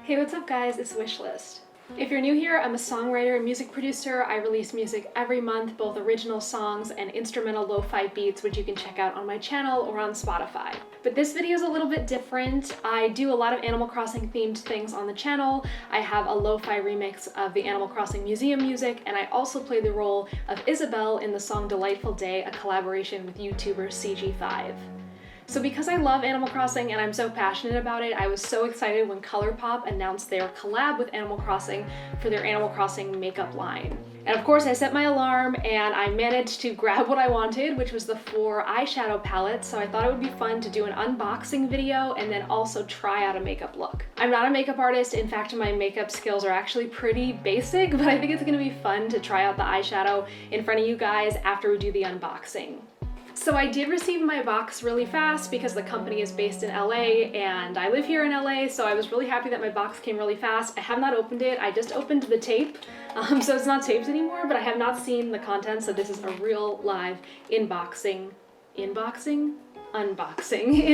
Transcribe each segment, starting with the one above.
Hey, what's up guys? It's Wishlyst. If you're new here, I'm a songwriter and music producer. I release music every month, both original songs and instrumental lo-fi beats, which you can check out on my channel or on Spotify. But this video is a little bit different. I do a lot of Animal Crossing themed things on the channel. I have a lo-fi remix of the Animal Crossing museum music, and I also play the role of Isabelle in the song Delightful Day, a collaboration with YouTuber CG5. So because I love Animal Crossing and I'm so passionate about it, I was so excited when ColourPop announced their collab with Animal Crossing for their Animal Crossing makeup line. And of course I set my alarm and I managed to grab what I wanted, which was the 4 eyeshadow palettes, so I thought it would be fun to do an unboxing video and then also try out a makeup look. I'm not a makeup artist, in fact my makeup skills are actually pretty basic, but I think it's gonna be fun to try out the eyeshadow in front of you guys after we do the unboxing. So I did receive my box really fast because the company is based in LA and I live here in LA, so I was really happy that my box came really fast. I have not opened it, I just opened the tape, so it's not taped anymore, but I have not seen the contents, so this is a real live unboxing in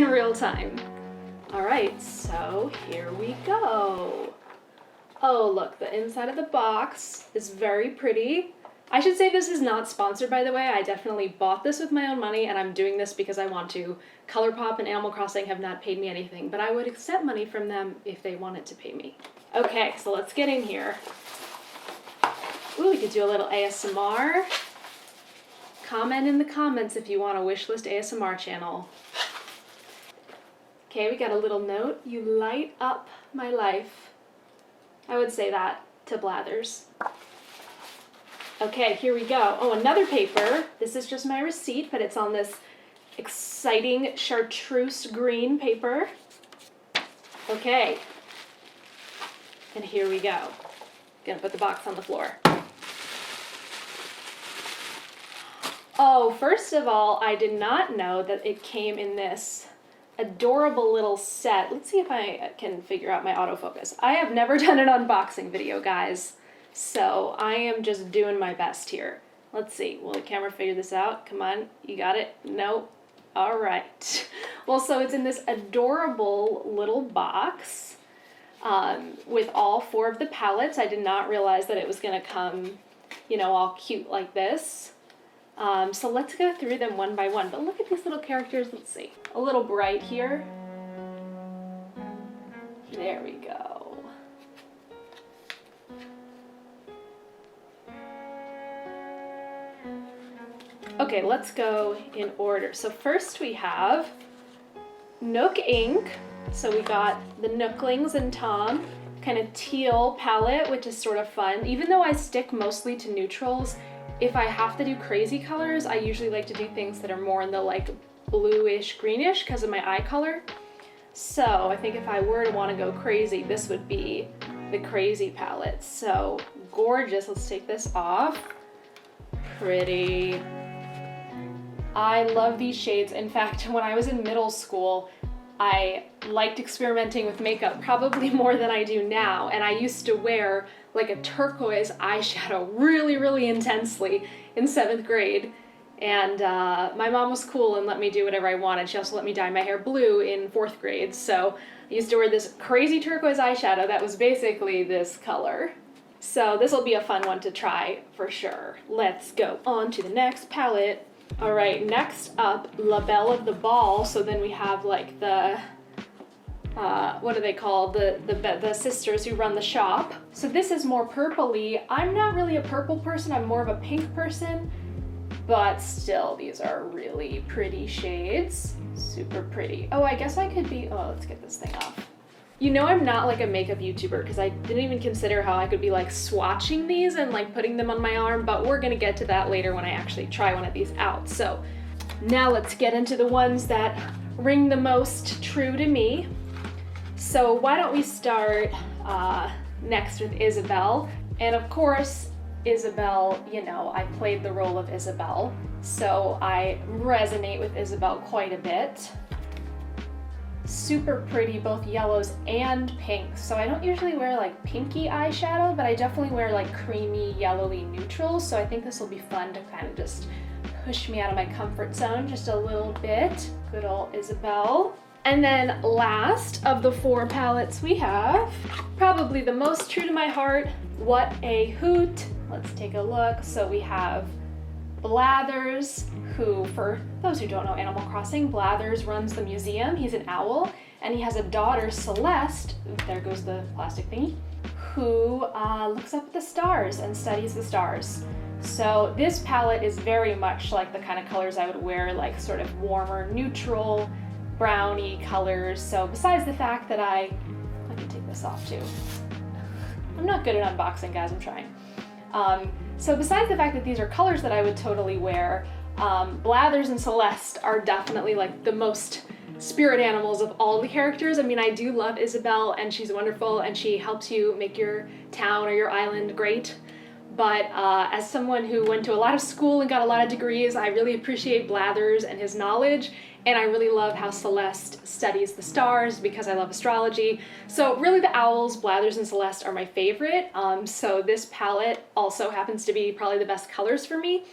real time. All right, so here we go. Oh look, the inside of the box is very pretty. I should say this is not sponsored, by the way. I definitely bought this with my own money and I'm doing this because I want to. ColourPop and Animal Crossing have not paid me anything, but I would accept money from them if they wanted to pay me. Okay, so let's get in here. Ooh, we could do a little ASMR. Comment in the comments if you want a Wishlyst ASMR channel. Okay, we got a little note. You light up my life. I would say that to Blathers. Okay, here we go. Oh, another paper. This is just my receipt, but it's on this exciting chartreuse green paper. Okay. And here we go. Gonna put the box on the floor. Oh, first of all, I did not know that it came in this adorable little set. Let's see if I can figure out my autofocus. I have never done an unboxing video, guys. So I am just doing my best here. Let's see, will the camera figure this out? Come on, you got it? Nope. All right. Well, so it's in this adorable little box with all 4 of the palettes. I did not realize that it was gonna come, you know, all cute like this. So let's go through them one by one. But look at these little characters, let's see. A little bright here. There we go. Okay, let's go in order. So first we have Nook Ink. So we got the Nooklings and Tom, kind of teal palette, which is sort of fun. Even though I stick mostly to neutrals, if I have to do crazy colors, I usually like to do things that are more in the like bluish, greenish because of my eye color. So I think if I were to want to go crazy, this would be the crazy palette. So gorgeous. Let's take this off. Pretty. I love these shades. In fact, when I was in middle school, I liked experimenting with makeup probably more than I do now, and I used to wear like a turquoise eyeshadow really, really intensely in 7th grade. And my mom was cool and let me do whatever I wanted. She also let me dye my hair blue in 4th grade. So I used to wear this crazy turquoise eyeshadow that was basically this color. So this will be a fun one to try for sure. Let's go on to the next palette. All right, next up, La Belle of the Ball. So then we have like the, what are they called? The sisters who run the shop. So this is more purpley. I'm not really a purple person, I'm more of a pink person, but still, these are really pretty shades. Super pretty. Oh, I guess I could be, oh, let's get this thing off. You know I'm not like a makeup YouTuber because I didn't even consider how I could be like swatching these and like putting them on my arm, but we're gonna get to that later when I actually try one of these out. So now let's get into the ones that ring the most true to me. So why don't we start next with Isabelle. And of course, Isabelle, you know, I played the role of Isabelle, so I resonate with Isabelle quite a bit. Super pretty, both yellows and pinks. So I don't usually wear like pinky eyeshadow, but I definitely wear like creamy, yellowy neutrals. So I think this will be fun to kind of just push me out of my comfort zone just a little bit. Good old Isabelle. And then last of the 4 palettes we have, probably the most true to my heart, What a Hoot. Let's take a look. So we have Blathers, who, for those who don't know Animal Crossing, Blathers runs the museum. He's an owl, and he has a daughter, Celeste, there goes the plastic thingy, who looks up at the stars and studies the stars. So this palette is very much like the kind of colors I would wear, like sort of warmer, neutral, browny colors. So besides the fact that I can take this off too. I'm not good at unboxing, guys, I'm trying. So besides the fact that these are colors that I would totally wear, Blathers and Celeste are definitely like the most spirit animals of all the characters. I mean, I do love Isabelle, and she's wonderful, and she helps you make your town or your island great. But as someone who went to a lot of school and got a lot of degrees, I really appreciate Blathers and his knowledge, and I really love how Celeste studies the stars because I love astrology. So really the owls, Blathers and Celeste, are my favorite. So this palette also happens to be probably the best colors for me.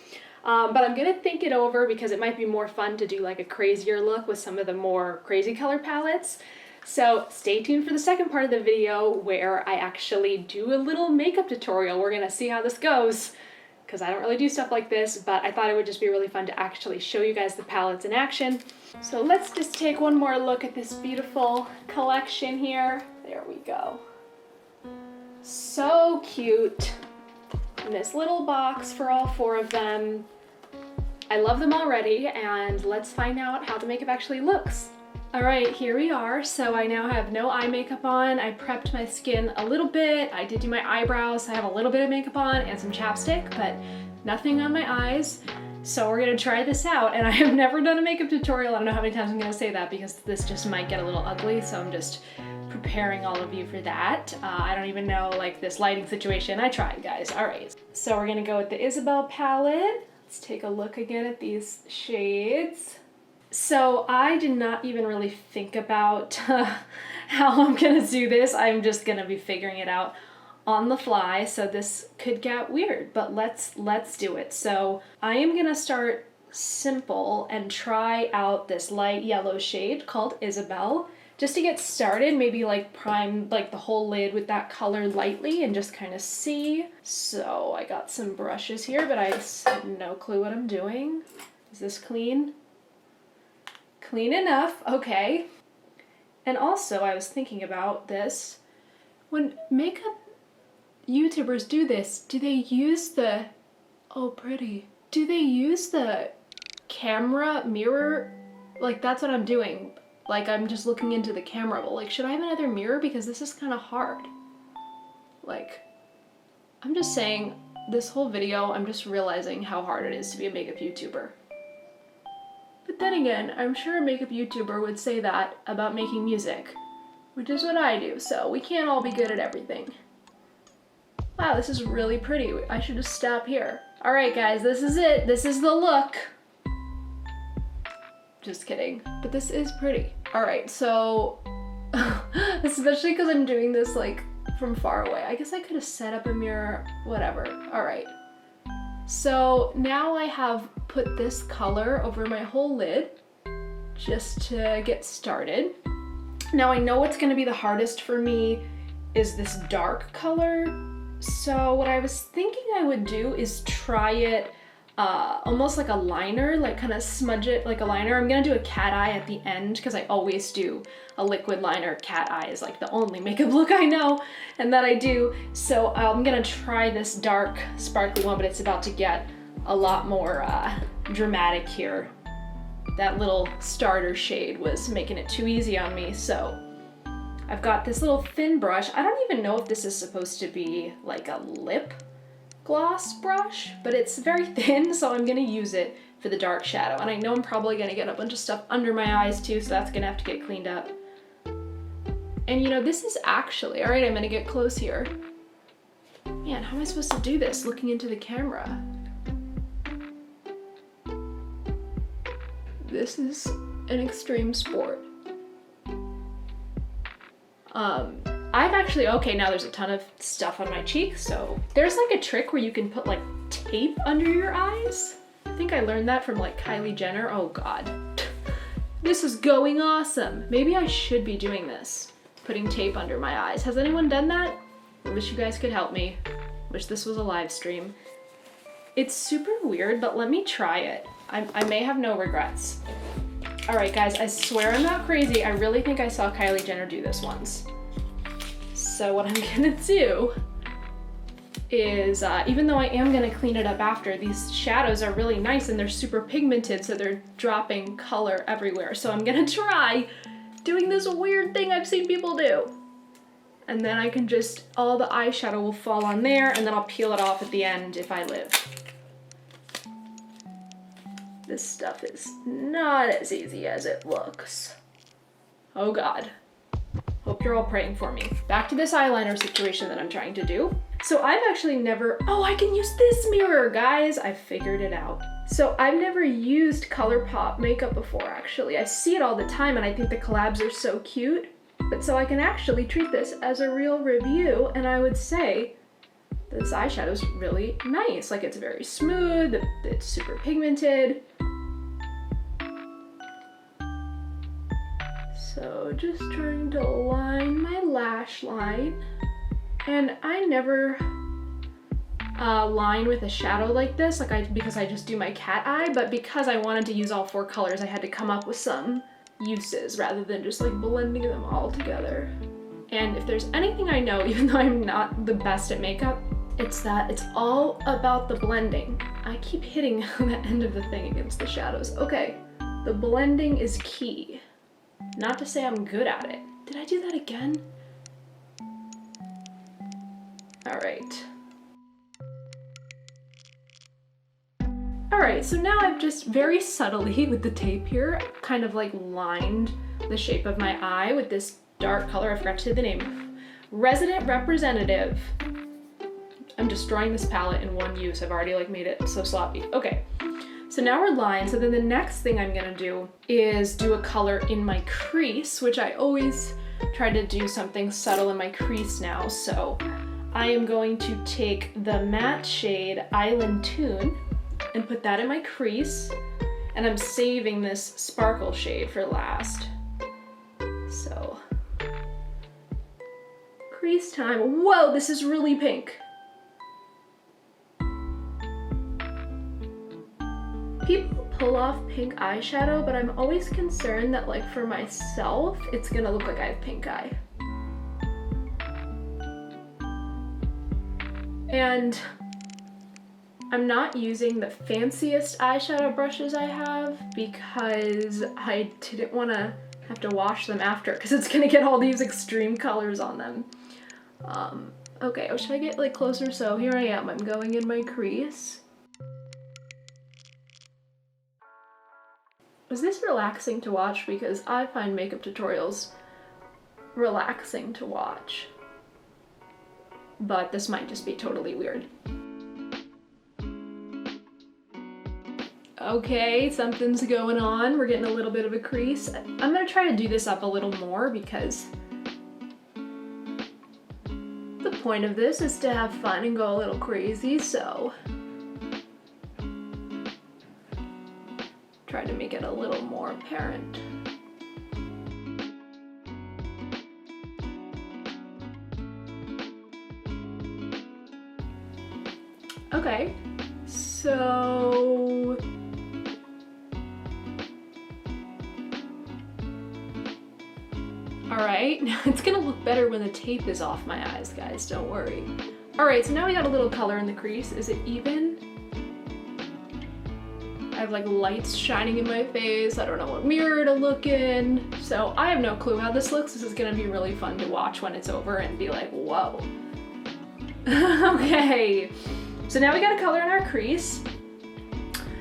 But I'm gonna think it over because it might be more fun to do like a crazier look with some of the more crazy color palettes. So stay tuned for the second part of the video where I actually do a little makeup tutorial. We're gonna see how this goes because I don't really do stuff like this, but I thought it would just be really fun to actually show you guys the palettes in action. So let's just take one more look at this beautiful collection here. There we go. So cute. In this little box for all 4 of them. I love them already, and let's find out how the makeup actually looks. All right, here we are. So I now have no eye makeup on. I prepped my skin a little bit. I did do my eyebrows. I have a little bit of makeup on and some chapstick, but nothing on my eyes. So we're gonna try this out. And I have never done a makeup tutorial. I don't know how many times I'm gonna say that because this just might get a little ugly. So I'm just preparing all of you for that. I don't even know like this lighting situation. I tried, guys. All right. So we're gonna go with the Isabelle palette. Let's take a look again at these shades. So I did not even really think about how I'm gonna do this. I'm just gonna be figuring it out on the fly. So this could get weird, but let's do it. So I am gonna start simple and try out this light yellow shade called Isabelle. Just to get started, maybe like prime like the whole lid with that color lightly and just kind of see. So I got some brushes here, but I have no clue what I'm doing. Is this clean? Clean enough, okay. And also I was thinking about this. When makeup YouTubers do this, do they use the, oh pretty, do they use the camera mirror? Like that's what I'm doing. Like I'm just looking into the camera, but like should I have another mirror because this is kind of hard? Like, I'm just saying this whole video, I'm just realizing how hard it is to be a makeup YouTuber. But then again, I'm sure a makeup YouTuber would say that about making music, which is what I do, so we can't all be good at everything. Wow, this is really pretty. I should just stop here. All right, guys, this is it. This is the look. Just kidding, but this is pretty. All right, so, especially because I'm doing this like from far away. I guess I could have set up a mirror, whatever. All right, so now I have put this color over my whole lid just to get started. Now I know what's gonna be the hardest for me is this dark color. So what I was thinking I would do is try it almost like a liner, like kind of smudge it like a liner. I'm gonna do a cat eye at the end because I always do a liquid liner. Cat eye is like the only makeup look I know and that I do. So I'm gonna try this dark sparkly one, but it's about to get a lot more dramatic here. That little starter shade was making it too easy on me, so I've got this little thin brush. I don't even know if this is supposed to be like a lip gloss brush, but it's very thin, so I'm gonna use it for the dark shadow. And I know I'm probably gonna get a bunch of stuff under my eyes too, so that's gonna have to get cleaned up. And you know, this is actually, all right, I'm gonna get close here. Man, how am I supposed to do this looking into the camera? This is an extreme sport. I've actually, okay, now there's a ton of stuff on my cheeks, so there's like a trick where you can put like tape under your eyes. I think I learned that from like Kylie Jenner. Oh God. This is going awesome. Maybe I should be doing this. Putting tape under my eyes. Has anyone done that? I wish you guys could help me. Wish this was a live stream. It's super weird, but let me try it. I may have no regrets. All right, guys, I swear I'm not crazy. I really think I saw Kylie Jenner do this once. So what I'm gonna do is, even though I am gonna clean it up after, these shadows are really nice and they're super pigmented, so they're dropping color everywhere. So I'm gonna try doing this weird thing I've seen people do. And then I can just, all the eyeshadow will fall on there, and then I'll peel it off at the end if I live. This stuff is not as easy as it looks. Oh God. Hope you're all praying for me. Back to this eyeliner situation that I'm trying to do. So I've actually never, oh, I can use this mirror, guys. I figured it out. So I've never used ColourPop makeup before, actually. I see it all the time and I think the collabs are so cute. But so I can actually treat this as a real review, and I would say this eyeshadow's really nice. Like, it's very smooth, it's super pigmented. So just trying to line my lash line. And I never line with a shadow like this, because I just do my cat eye, but because I wanted to use all 4 colors, I had to come up with some uses rather than just like blending them all together. And if there's anything I know, even though I'm not the best at makeup, it's that it's all about the blending. I keep hitting the end of the thing against the shadows. Okay, the blending is key. Not to say I'm good at it. Did I do that again? All right. All right, so now I've just very subtly with the tape here, kind of like lined the shape of my eye with this dark color. I forgot to say the name. Resident Representative. I'm destroying this palette in one use. I've already like made it so sloppy. Okay, so now we're lined. So then the next thing I'm gonna do is do a color in my crease, which I always try to do something subtle in my crease now. So I am going to take the matte shade Island Tune and put that in my crease, and I'm saving this sparkle shade for last. So, crease time. Whoa, this is really pink. People pull off pink eyeshadow, but I'm always concerned that, like, for myself, it's gonna look like I have pink eye. And I'm not using the fanciest eyeshadow brushes I have because I didn't want to have to wash them after, because it's gonna get all these extreme colors on them. Okay, oh, should I get like closer? So here I am, I'm going in my crease. Was this relaxing to watch? Because I find makeup tutorials relaxing to watch. But this might just be totally weird. Okay, something's going on. We're getting a little bit of a crease. I'm gonna try to do this up a little more because the point of this is to have fun and go a little crazy, so try to make it a little more apparent. Okay, so all right, now it's gonna look better when the tape is off my eyes, guys, don't worry. All right, so now we got a little color in the crease. Is it even? I have like lights shining in my face. I don't know what mirror to look in. So I have no clue how this looks. This is gonna be really fun to watch when it's over and be like, whoa. Okay, so now we got a color in our crease.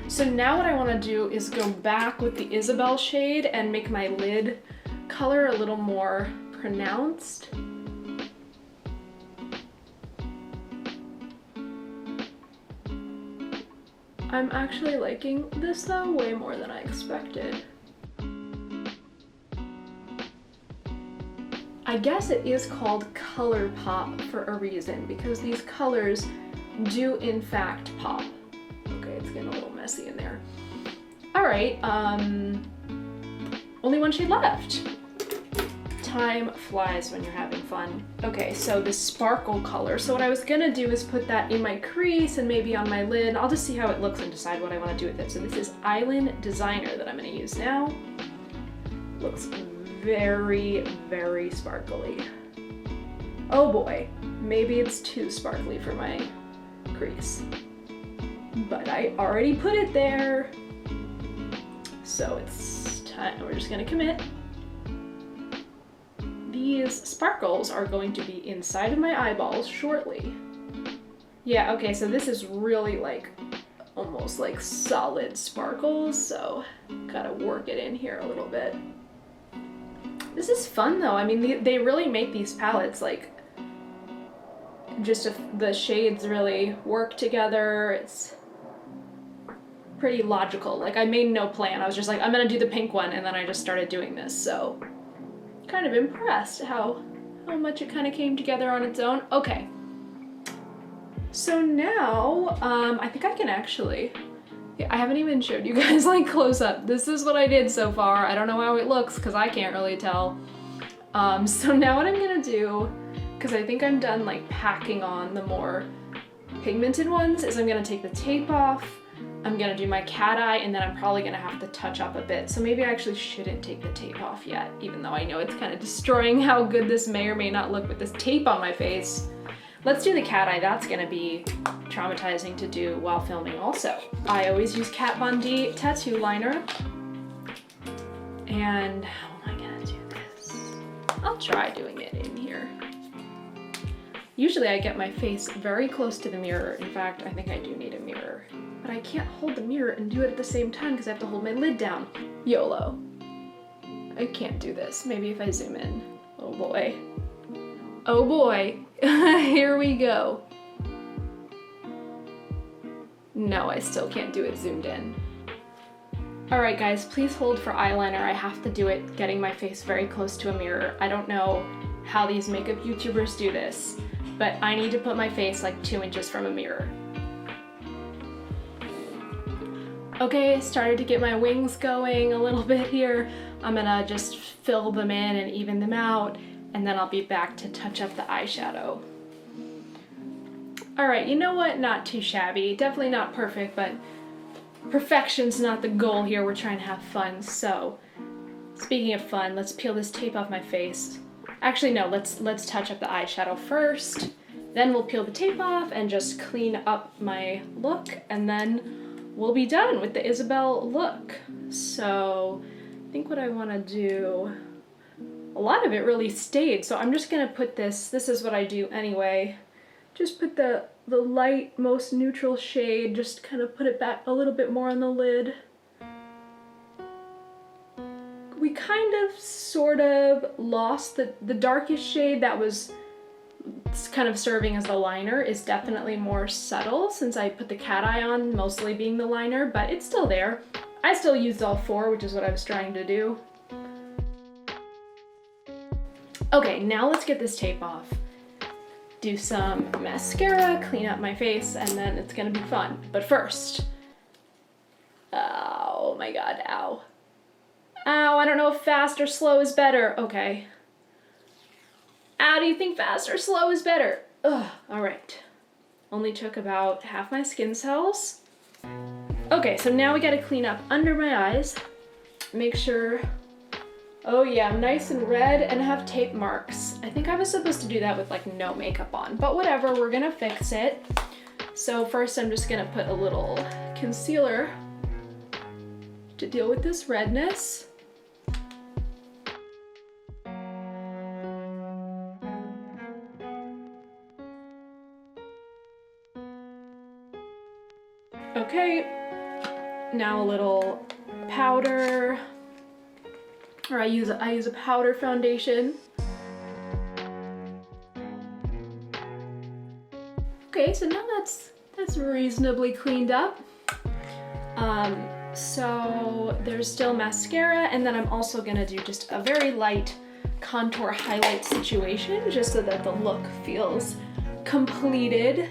So now what I wanna do is go back with the Isabel shade and make my lid color a little more pronounced. I'm actually liking this though way more than I expected. I guess it is called ColourPop for a reason, because these colors do in fact pop. Okay, it's getting a little messy in there. All right, Only one shade left. Time flies when you're having fun. Okay, so the sparkle color. So what I was gonna do is put that in my crease and maybe on my lid. I'll just see how it looks and decide what I want to do with it. So this is Island Designer that I'm gonna use now. Looks very, very sparkly. Oh boy, maybe it's too sparkly for my crease. But I already put it there. So it's time, we're just gonna commit. These sparkles are going to be inside of my eyeballs shortly. Yeah, okay, so this is really like, almost like solid sparkles, so gotta work it in here a little bit. This is fun though, I mean, they really make these palettes like, just if the shades really work together, it's pretty logical. Like I made no plan, I was just like, I'm gonna do the pink one, and then I just started doing this, so. Kind of impressed how much it kind of came together on its own. Okay, so now I think I can actually, I haven't even showed you guys like close up. This is what I did so far. I don't know how it looks because I can't really tell. So now what I'm gonna do, because I think I'm done like packing on the more pigmented ones, is I'm gonna take the tape off. I'm gonna do my cat eye, and then I'm probably gonna have to touch up a bit. So maybe I actually shouldn't take the tape off yet, even though I know it's kind of destroying how good this may or may not look with this tape on my face. Let's do the cat eye. That's gonna be traumatizing to do while filming also. I always use Kat Von D tattoo liner. And how am I gonna do this? I'll try doing it in here. Usually I get my face very close to the mirror. In fact, I think I do need a mirror. But I can't hold the mirror and do it at the same time because I have to hold my lid down. YOLO. I can't do this. Maybe if I zoom in. Oh boy. Oh boy. Here we go. No, I still can't do it zoomed in. Alright guys, please hold for eyeliner. I have to do it getting my face very close to a mirror. I don't know how these makeup YouTubers do this, but I need to put my face like 2 inches from a mirror. Okay, started to get my wings going a little bit here. I'm gonna just fill them in and even them out, and then I'll be back to touch up the eyeshadow. All right, you know what? Not too shabby. Definitely not perfect, but perfection's not the goal here. We're trying to have fun. So, speaking of fun, let's peel this tape off my face. Actually, no, let's touch up the eyeshadow first. Then we'll peel the tape off and just clean up my look, and then we'll be done with the Isabel look. So I think what I want to do, a lot of it really stayed, so I'm just gonna put this is what I do anyway, just put the light, most neutral shade, just kind of put it back a little bit more on the lid. We kind of sort of lost the darkest shade that was kind of serving as the liner is definitely more subtle since I put the cat eye on, mostly being the liner, but it's still there. I still used all 4, which is what I was trying to do. Okay, now let's get this tape off. Do some mascara, clean up my face, and then it's gonna be fun. But first, oh my god, ow. Ow, I don't know if fast or slow is better. Okay. Ow, do you think fast or slow is better? Ugh, all right. Only took about half my skin cells. Okay, so now we gotta clean up under my eyes. Make sure, oh yeah, I'm nice and red and have tape marks. I think I was supposed to do that with like no makeup on, but whatever, we're gonna fix it. So first I'm just gonna put a little concealer to deal with this redness. Okay, now a little powder, or I use a powder foundation. Okay, so now that's reasonably cleaned up. So there's still mascara, and then I'm also gonna do just a very light contour highlight situation, just so that the look feels completed.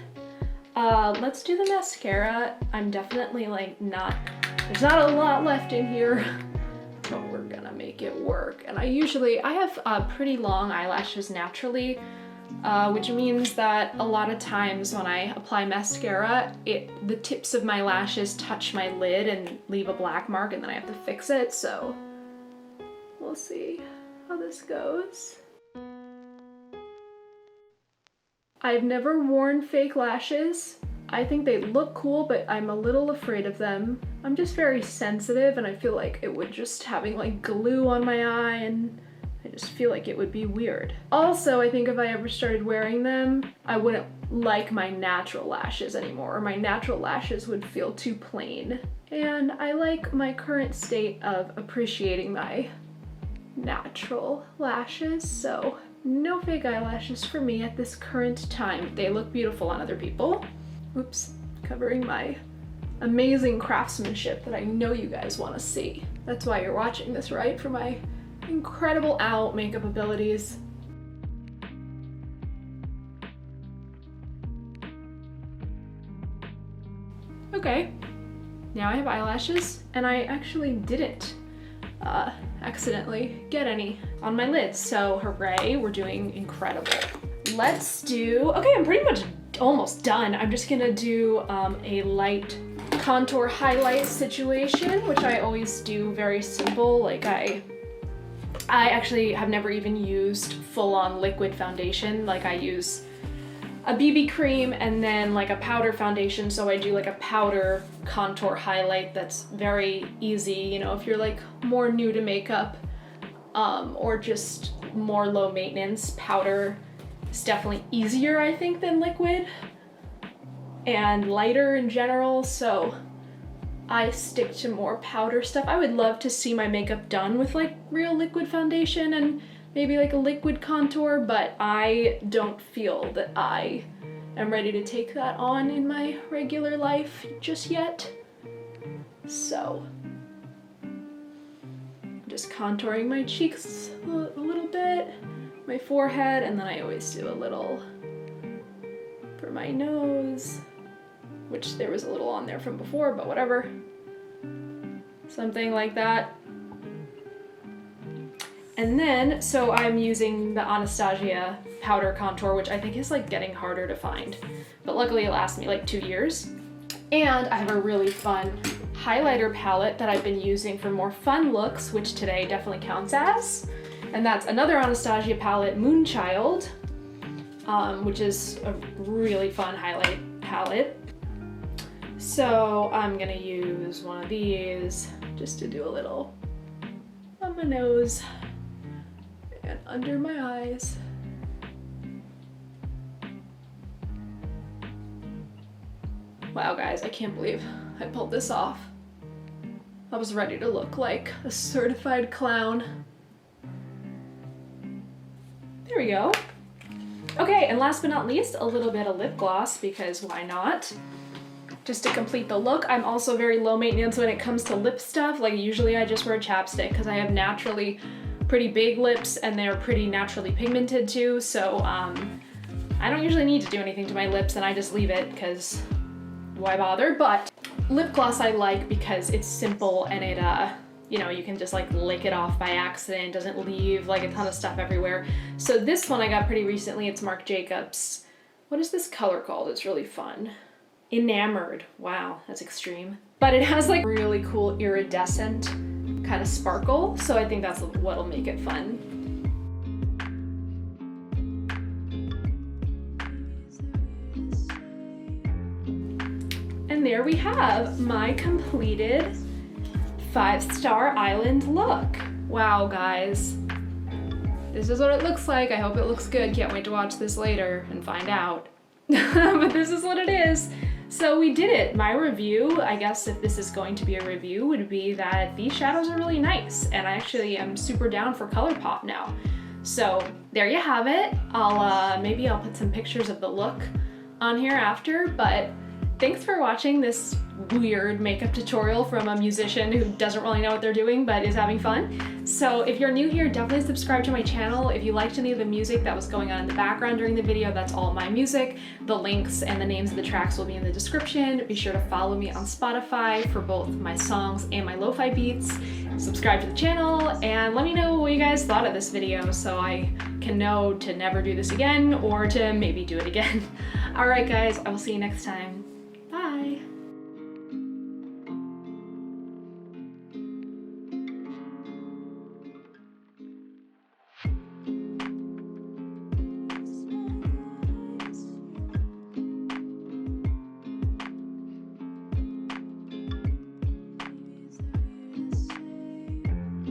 Let's do the mascara. I'm definitely like there's not a lot left in here, but we're gonna make make it work. And I have pretty long eyelashes naturally, which means that a lot of times when I apply mascara, the tips of my lashes touch my lid and leave a black mark, and then I have to fix it, so we'll see how this goes. I've never worn fake lashes. I think they look cool, but I'm a little afraid of them. I'm just very sensitive, and I feel like it would just having like glue on my eye, and I just feel like it would be weird. Also, I think if I ever started wearing them, I wouldn't like my natural lashes anymore, or my natural lashes would feel too plain. And I like my current state of appreciating my natural lashes, so no fake eyelashes for me at this current time. They look beautiful on other people. Oops, covering my amazing craftsmanship that I know you guys want to see. That's why you're watching this, right? For my incredible owl makeup abilities. Okay, now I have eyelashes, and I actually didn't accidentally get any on my lids, so hooray, we're doing incredible. Let's do, okay, I'm pretty much almost done. I'm just gonna do a light contour highlight situation, which I always do very simple. Like I actually have never even used full-on liquid foundation. Like I use a BB cream and then like a powder foundation, so I do like a powder contour highlight that's very easy, you know, if you're like more new to makeup or just more low maintenance. Powder is definitely easier, I think, than liquid, and lighter in general, so I stick to more powder stuff. I would love to see my makeup done with like real liquid foundation and maybe like a liquid contour, but I don't feel that I am ready to take that on in my regular life just yet. So I'm just contouring my cheeks a little bit, my forehead, and then I always do a little for my nose, which there was a little on there from before, but whatever. Something like that. And then, so I'm using the Anastasia powder contour, which I think is like getting harder to find, but luckily it lasts me like 2 years. And I have a really fun highlighter palette that I've been using for more fun looks, which today definitely counts as. And that's another Anastasia palette, Moonchild, which is a really fun highlight palette. So I'm gonna use one of these just to do a little on my nose and under my eyes. Wow, guys, I can't believe I pulled this off. I was ready to look like a certified clown. There we go. Okay, and last but not least, a little bit of lip gloss, because why not? Just to complete the look. I'm also very low maintenance when it comes to lip stuff. Like usually I just wear chapstick because I have naturally pretty big lips and they're pretty naturally pigmented too, so I don't usually need to do anything to my lips, and I just leave it because why bother? But lip gloss I like because it's simple and it you know, you can just like lick it off by accident, doesn't leave like a ton of stuff everywhere. So this one I got pretty recently. It's Marc Jacobs. What is this color called? It's really fun. Enamored. Wow, that's extreme. But it has like really cool iridescent kind of sparkle, so I think that's what'll make it fun. And there we have my completed 5-star island look. Wow, guys. This is what it looks like. I hope it looks good. Can't wait to watch this later and find out. But this is what it is. So we did it. My review, I guess if this is going to be a review, would be that these shadows are really nice, and I actually am super down for ColourPop now. So there you have it. Maybe I'll put some pictures of the look on here after, but thanks for watching this weird makeup tutorial from a musician who doesn't really know what they're doing but is having fun. So if you're new here, definitely subscribe to my channel. If you liked any of the music that was going on in the background during the video, that's all my music. The links and the names of the tracks will be in the description. Be sure to follow me on Spotify for both my songs and my lo-fi beats. Subscribe to the channel and let me know what you guys thought of this video so I can know to never do this again or to maybe do it again. Alright guys, I will see you next time. Bye!